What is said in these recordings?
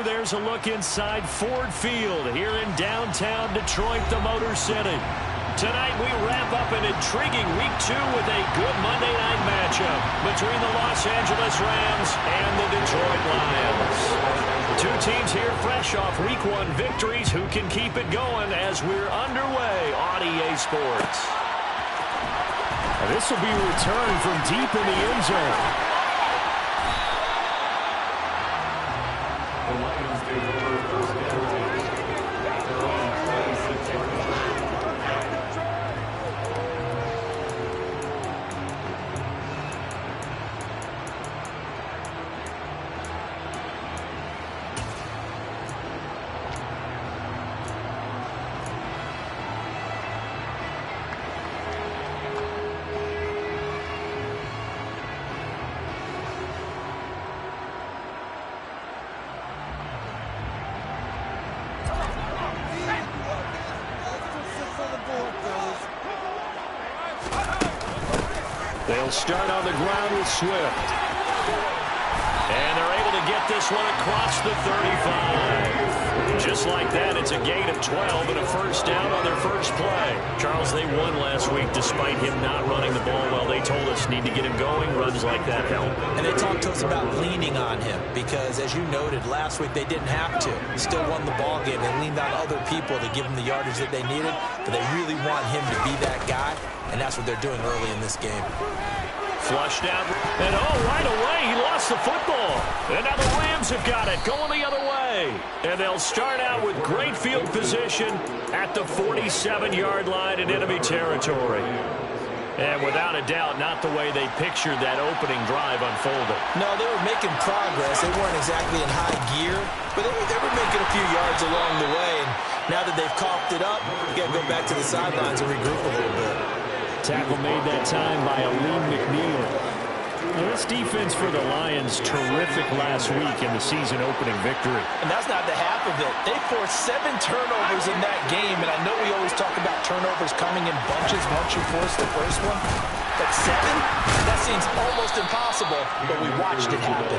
there's a look inside Ford Field here in downtown Detroit, the Motor City. Tonight we wrap up an intriguing Week 2 with a good Monday night matchup between the Los Angeles Rams and the Detroit Lions. Two teams here fresh off Week 1 victories who can keep it going as we're underway on EA Sports. This will be a return from deep in the end zone. They'll start on the ground with Swift. And they're able to get this one across the 35. Just like that, it's a gain of 12 and a first down on their first play. Charles, they won last week despite him not running the ball well. They told us need to get him going. Runs like that help. And they talked to us about leaning on him because, as you noted, last week they didn't have to. Still won the ball game. They leaned on other people to give them the yardage that they needed, but they really want him to be that guy, and that's what they're doing early in this game. Flushed out, and right away, he lost the football. And now the Rams have got it, going the other way. And they'll start out with great field position at the 47-yard line in enemy territory. And without a doubt, not the way they pictured that opening drive unfolded. No, they were making progress. They weren't exactly in high gear, but they were making a few yards along the way. And now that they've coughed it up, you got to go back to the sidelines and regroup a little bit. Tackle made that time by Aleem McNeil. Now, this defense for the Lions, terrific last week in the season-opening victory. And that's not the half of it. They forced 7 turnovers in that game, and I know we always talk about turnovers coming in bunches once you force the first one. But 7? That seems almost impossible, but we watched it happen.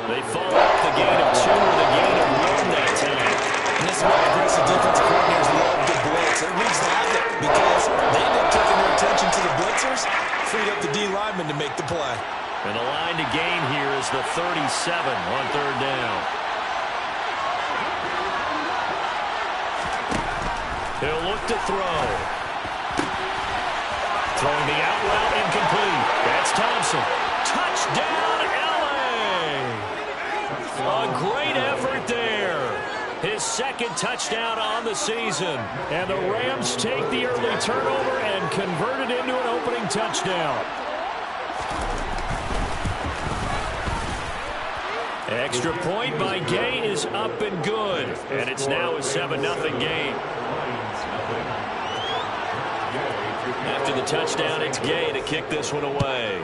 They follow up the gain of 2 with a gain of 1 that time. And this is why aggressive defensive coordinators love the blitz. It wreaks havoc because they end up taking their attention to the blitzers, freed up the D lineman to make the play. And the line to gain here is the 37 on third down. He'll look to throw. Throwing the out route incomplete. That's Thompson. Touchdown, L.A. A great effort there. His second touchdown on the season. And the Rams take the early turnover and convert it into an opening touchdown. Extra point by Gay is up and good. And it's now a 7-0 game. After the touchdown, it's Gay to kick this one away.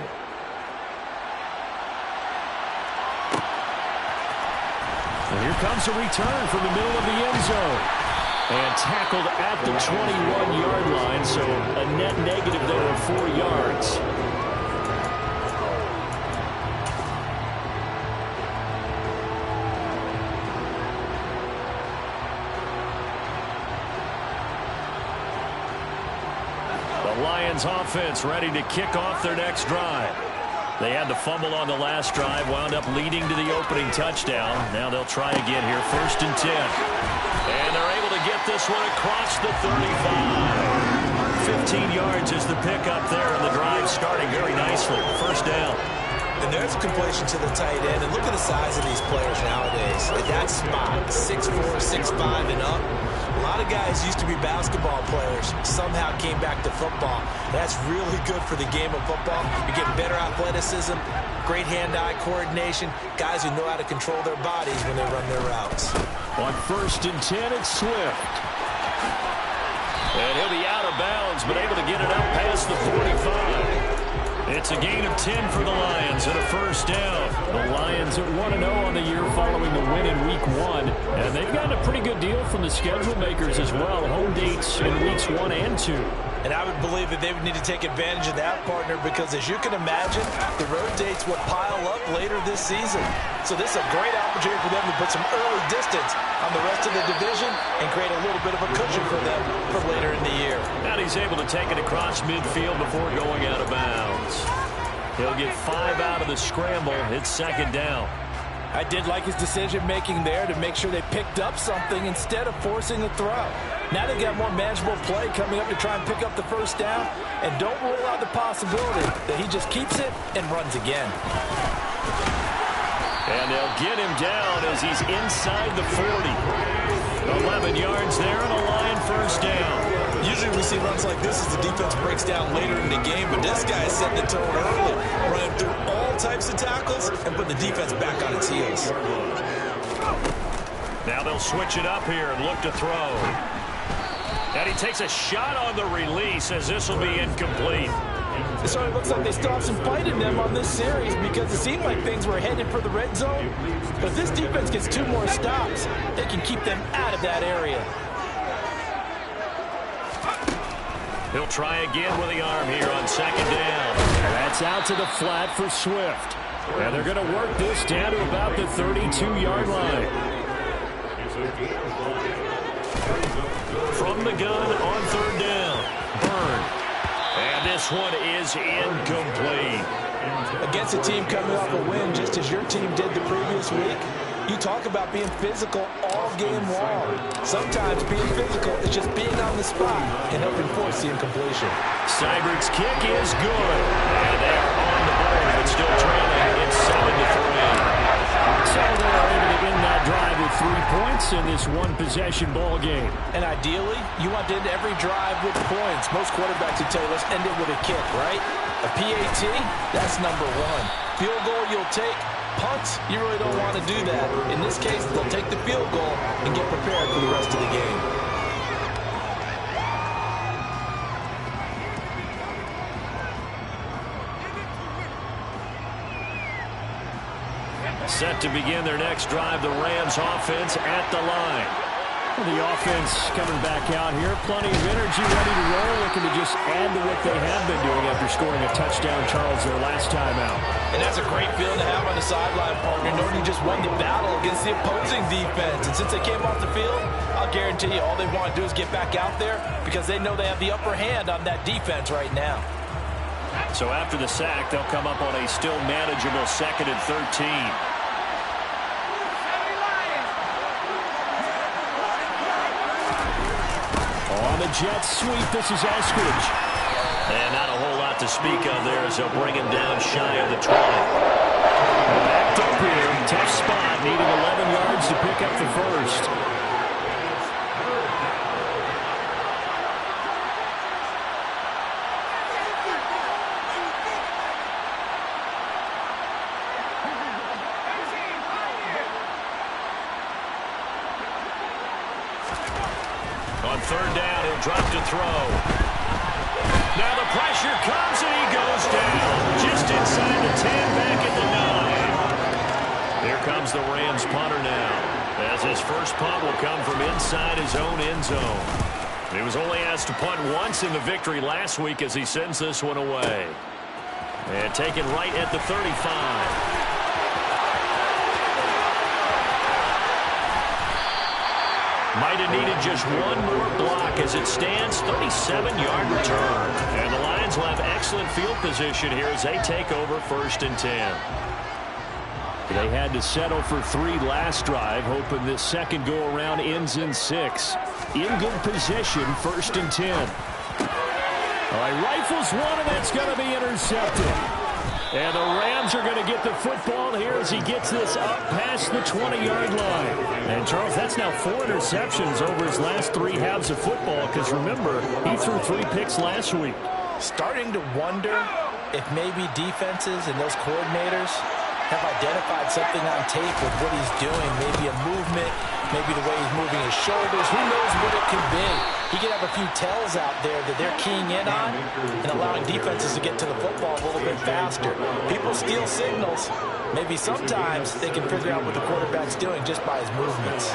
And here comes a return from the middle of the end zone. And tackled at the 21-yard line, so a net negative there of 4 yards. The Lions offense ready to kick off their next drive. They had the fumble on the last drive, wound up leading to the opening touchdown. Now they'll try again here, 1st and 10. And they're able to get this one across the 35. 15 yards is the pickup there, and the drive starting very nicely. First down. And there's a completion to the tight end. And look at the size of these players nowadays. At that spot, 6'4", 6'5", and up. A lot of guys used to be basketball players, somehow came back to football. That's really good for the game of football. You're getting better athleticism, great hand-eye coordination, guys who know how to control their bodies when they run their routes. On 1st and 10, it's Swift. And he'll be out of bounds, but able to get it up past the 45. It's a gain of 10 for the Lions and a first down. The Lions at 1-0 on the year following the win in Week 1. And they've gotten a pretty good deal from the schedule makers as well. Home dates in Weeks 1 and 2. And I would believe that they would need to take advantage of that, partner, because as you can imagine, the road dates will pile up later this season. So this is a great opportunity for them to put some early distance on the rest of the division and create a little bit of a cushion for them for later in the year. And he's able to take it across midfield before going out of bounds. He'll get 5 out of the scramble. It's second down. I did like his decision-making there to make sure they picked up something instead of forcing the throw. Now they've got more manageable play coming up to try and pick up the first down, and don't rule out the possibility that he just keeps it and runs again. And they'll get him down as he's inside the 40. 11 yards there and a Lion first down. Usually we see runs like this as the defense breaks down later in the game, but this guy is setting the tone early, running through all types of tackles and putting the defense back on its heels. Now they'll switch it up here and look to throw. And he takes a shot on the release as this will be incomplete. It sort of looks like they still have some fight in them on this series because it seemed like things were headed for the red zone. But if this defense gets 2 more stops, they can keep them out of that area. He'll try again with the arm here on second down. That's out to the flat for Swift. And they're going to work this down to about the 32-yard line. From the gun on third down. Byrne. And this one is incomplete. Against a team coming off a win just as your team did the previous week, you talk about being physical all game long. Sometimes being physical is just being on the spot and helping force the incompletion. Seibert's kick is good. And they are on the board, but still trailing. It's 7-3. So they are able to end that drive with 3 points in this one-possession ball game. And ideally, you want to end every drive with points. Most quarterbacks would tell you, let's end it with a kick, right? A PAT, that's number 1. Field goal you'll take. Punts, you really don't want to do that. In this case, they'll take the field goal and get prepared for the rest of the game. Set to begin their next drive, the Rams offense at the line. The offense coming back out here. Plenty of energy, ready to roll. Looking to just add to what they have been doing after scoring a touchdown, Charles, their last time out. And that's a great feeling to have on the sideline, partner, knowing you just won the battle against the opposing defense. And since they came off the field, I'll guarantee you all they want to do is get back out there because they know they have the upper hand on that defense right now. So after the sack, they'll come up on a still manageable 2nd and 13. On the Jets sweep, this is Eskridge. And not a whole lot to speak of there as they'll bring him down shy of the 20. Backed up here, tough spot, needing 11 yards to pick up the first. On third down, he'll drop to throw. Now the pressure comes and he goes down. Just inside the 10, back at the 9. Here comes the Rams punter now, as his first punt will come from inside his own end zone. He was only asked to punt once in the victory last week as he sends this one away. And taken right at the 35. Might have needed just one more block as it stands, 37-yard return. And the Lions will have excellent field position here as they take over 1st and 10. They had to settle for 3 last drive, hoping this second go-around ends in 6. In good position, 1st and 10. All right, rifles one, and that's going to be intercepted. And the Rams are going to get the football here as he gets this up past the 20-yard line. And, Charles, that's now 4 interceptions over his last 3 halves of football because, remember, he threw 3 picks last week. Starting to wonder if maybe defenses and those coordinators have identified something on tape with what he's doing. Maybe a movement, maybe the way he's moving his shoulders. Who knows what it could be? He could have a few tells out there that they're keying in on and allowing defenses to get to the football a little bit faster. People steal signals. Maybe sometimes they can figure out what the quarterback's doing just by his movements.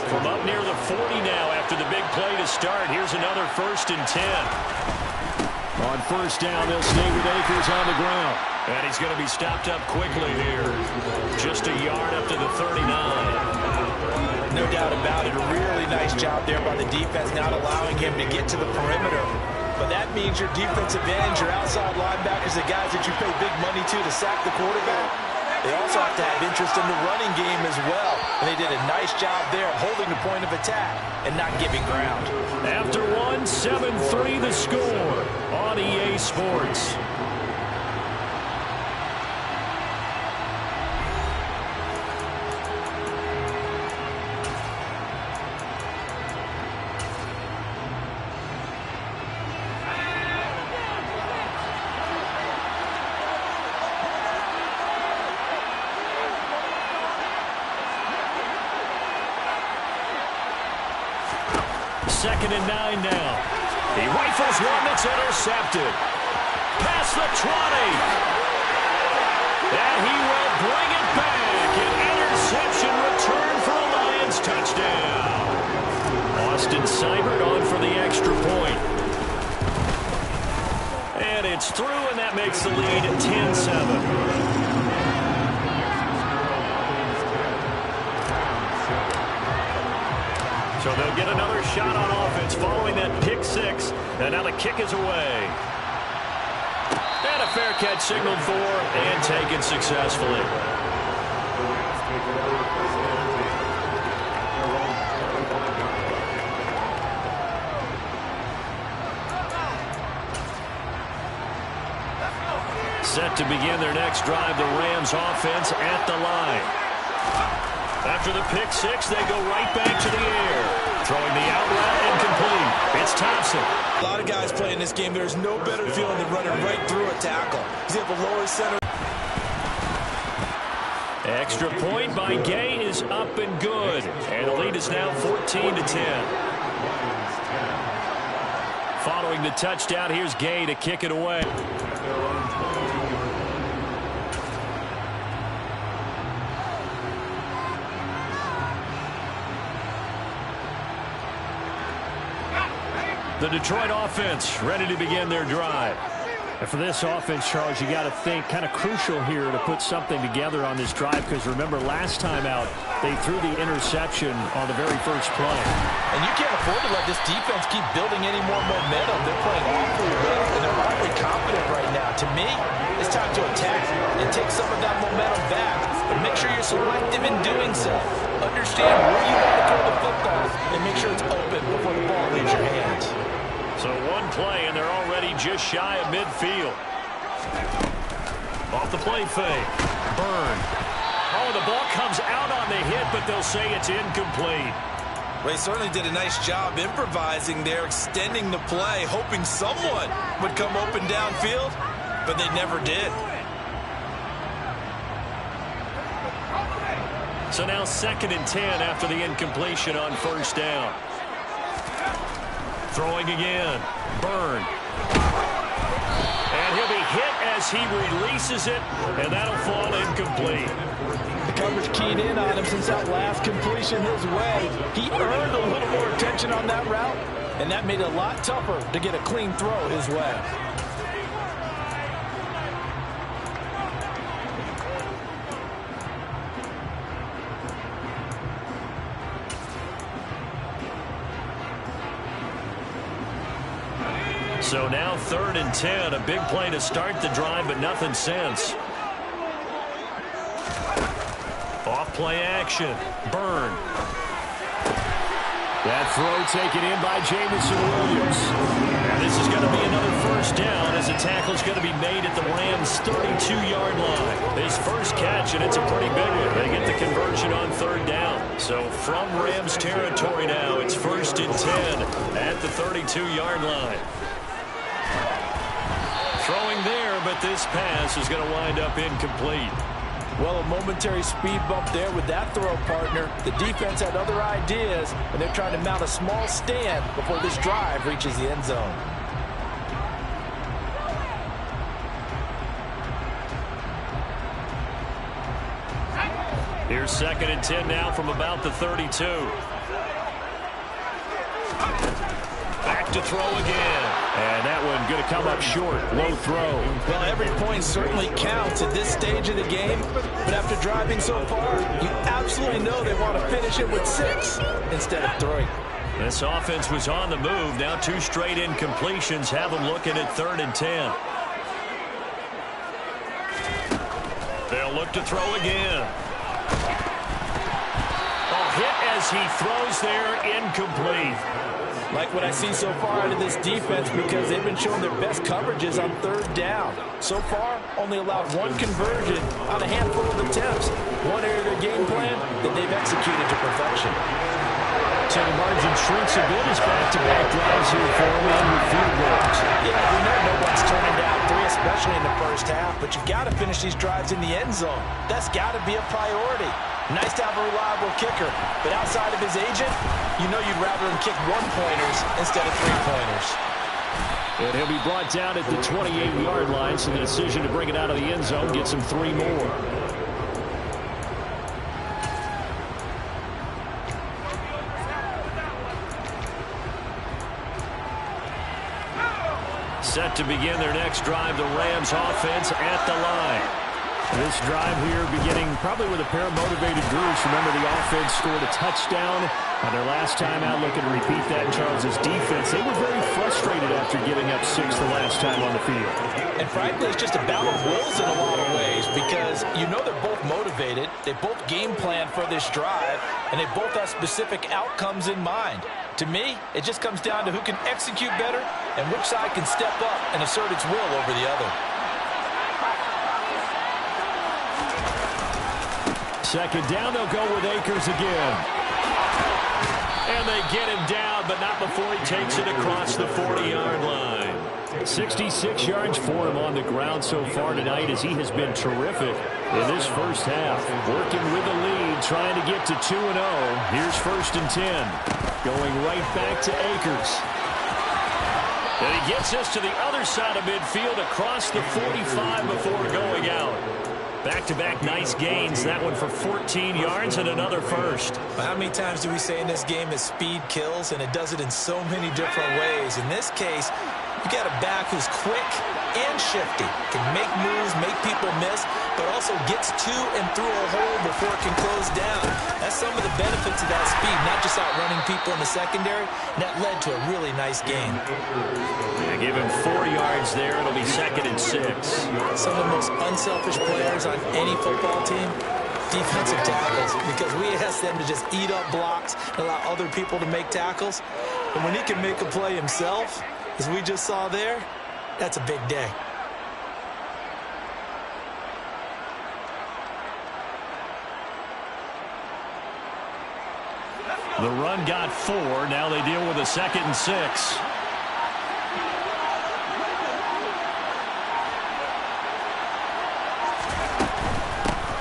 From up near the 40 now after the big play to start, here's another 1st and 10. On first down, they'll stay with Akers on the ground. And he's going to be stopped up quickly here. Just a yard up to the 39. No doubt about it. A really nice job there by the defense, not allowing him to get to the perimeter. But that means your defensive ends, your outside linebackers, the guys that you pay big money to sack the quarterback, they also have to have interest in the running game as well. And they did a nice job there holding the point of attack and not giving ground. After one, 7-3 the score on EA Sports. Second and 9 now. He rifles one that's intercepted. Past the 20. And he will bring it back. An interception return for a Lions touchdown. Austin Seibert on for the extra point. And it's through, and that makes the lead 10-7. So they'll get another shot on offense following that pick six. And now the kick is away. And a fair catch signaled for and taken successfully. Set to begin their next drive, the Rams offense at the line. After the pick six, they go right back to the air. Throwing the out route incomplete. It's Thompson. A lot of guys playing this game. There's no better feeling than running right through a tackle. He's able to lower center. Extra point by Gay is up and good. And the lead is now 14-10. Following the touchdown, here's Gay to kick it away. The Detroit offense ready to begin their drive. And for this offense, Charles, you got to think kind of crucial here to put something together on this drive, because remember last time out they threw the interception on the very first play. And you can't afford to let this defense keep building any more momentum. They're playing awfully well, and they're awfully confident right now. To me, it's time to attack and take some of that momentum back, but make sure you're selective in doing so. Understand where you want to throw the football and make sure it's open before the ball leaves your hands. So one play, and they're already just shy of midfield. Off the play fake. Burn. Oh, the ball comes out on the hit, but they'll say it's incomplete. Well, he certainly did a nice job improvising there, extending the play, hoping someone would come open downfield, but they never did. So now 2nd and 10 after the incompletion on first down. Throwing again. Burn. And he'll be hit as he releases it, and that'll fall incomplete. The coverage keyed in on him since that last completion his way. He earned a little more attention on that route, and that made it a lot tougher to get a clean throw his way. So now 3rd and 10, a big play to start the drive, but nothing since. Off play action. Burn. That throw taken in by Jamison Williams. And this is going to be another first down as the tackle's going to be made at the Rams' 32-yard line. His first catch, and it's a pretty big one. They get the conversion on 3rd down. So from Rams territory now, it's 1st and 10 at the 32-yard line. Throwing there, but this pass is going to wind up incomplete. Well, a momentary speed bump there with that throw, partner. The defense had other ideas, and they're trying to mount a small stand before this drive reaches the end zone. Here's 2nd and 10 now from about the 32. Back back to throw again. And that one going to come up short. Low throw. Well, every point certainly counts at this stage of the game. But after driving so far, you absolutely know they want to finish it with 6 instead of 3. This offense was on the move. Now 2 straight incompletions have them looking at 3rd and 10. They'll look to throw again. Hit as he throws there, incomplete. Like what I see so far out of this defense, because they've been showing their best coverages on 3rd down. So far, only allowed 1 conversion on a handful of attempts. One area of their game plan that they've executed to perfection. So the margin shrinks a bit as back-to-back drives here for them and with field goals. Yeah, we know no one's turning down 3, especially in the first half, but you've got to finish these drives in the end zone. That's got to be a priority. Nice to have a reliable kicker, but outside of his agent, you know you'd rather him kick 1-pointers instead of 3-pointers. And he'll be brought down at the 28-yard line, so the decision to bring it out of the end zone gets him 3 more. Set to begin their next drive, the Rams offense at the line. This drive here beginning probably with a pair of motivated groups. Remember, the offense scored a touchdown on their last time out. Looking to repeat that in Charles's defense. They were very frustrated after giving up 6 the last time on the field. And frankly, it's just a battle of wills in a lot of ways, because you know they're both motivated. They both game plan for this drive, and they both have specific outcomes in mind. To me, it just comes down to who can execute better and which side can step up and assert its will over the other. Second down, they'll go with Akers again. And they get him down, but not before he takes it across the 40-yard line. 66 yards for him on the ground so far tonight, as he has been terrific in this first half. Working with the lead, trying to get to 2-0. Here's 1st and 10. Going right back to Akers. And he gets us to the other side of midfield across the 45 before going out. Back-to-back nice gains. That one for 14 yards and another first. How many times do we say in this game that speed kills, and it does it in so many different ways? In this case, you got a back who's quick and shifty, can make moves, make people miss, but also gets to and through a hole before it can close down. That's some of the benefits of that speed, not just outrunning people in the secondary. That led to a really nice game. They give him 4 yards there. It'll be 2nd and 6. Some of the most unselfish players on any football team, defensive tackles, because we ask them to just eat up blocks and allow other people to make tackles. And when he can make a play himself, as we just saw there, that's a big day. The run got 4. Now they deal with a 2nd and 6.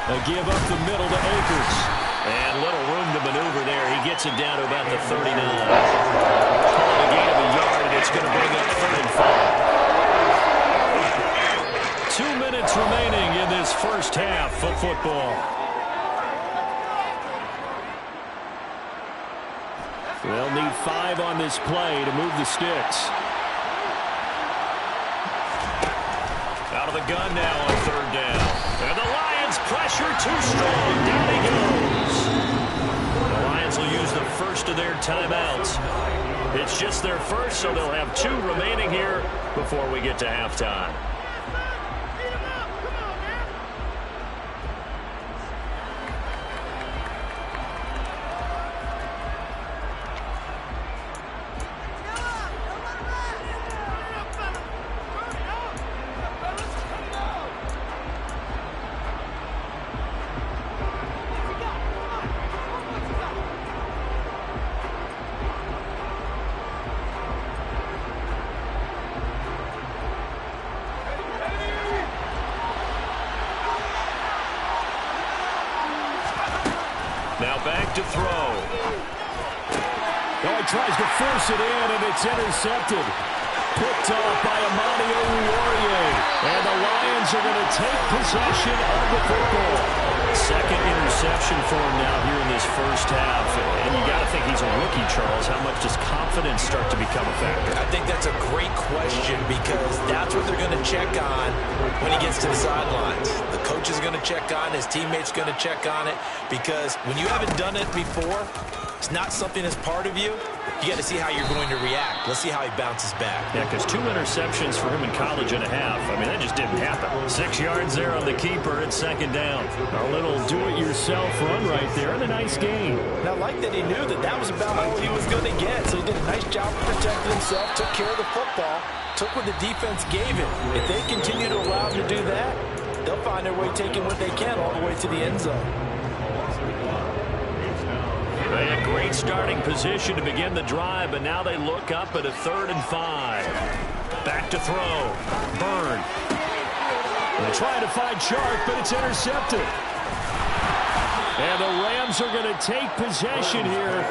A give up the middle to Akers. And little room to maneuver there. He gets it down to about the 39. Calling a gain of a yard, and it's going to bring up 3rd and 5. 2 minutes remaining in this first half of football. They'll need 5 on this play to move the sticks. Out of the gun now on 3rd down. And the Lions pressure too strong. Down he goes. The Lions will use the first of their timeouts. It's just their first, so they'll have 2 remaining here before we get to halftime. Now back to throw. Oh, he tries to force it in, and it's intercepted. Picked off by Amani Oruwariye. And the Lions are going to take possession of the football. 2nd interception for him now here in this first half. And you got to think he's a rookie Charles, how much does confidence start to become a factor? I think that's a great question because that's what they're going to check on when he gets to the sidelines. The coach is going to check on it. His teammates going to check on it because when you haven't done it before, it's not something that's part of you. You got to see how you're going to react. Let's see how he bounces back. Yeah, because 2 interceptions for him in college and a half. I mean, that just didn't happen. 6 yards there on the keeper at second down. A little do-it-yourself run right there and a nice gain. Now, I like that he knew that that was about all he was going to get. So he did a nice job of protecting himself, took care of the football, took what the defense gave him. If they continue to allow him to do that, they'll find their way taking what they can all the way to the end zone. They had great starting position to begin the drive, but now they look up at a 3rd and 5. Back to throw. Byrne. They try to find Chark, but it's intercepted. And the Rams are going to take possession here.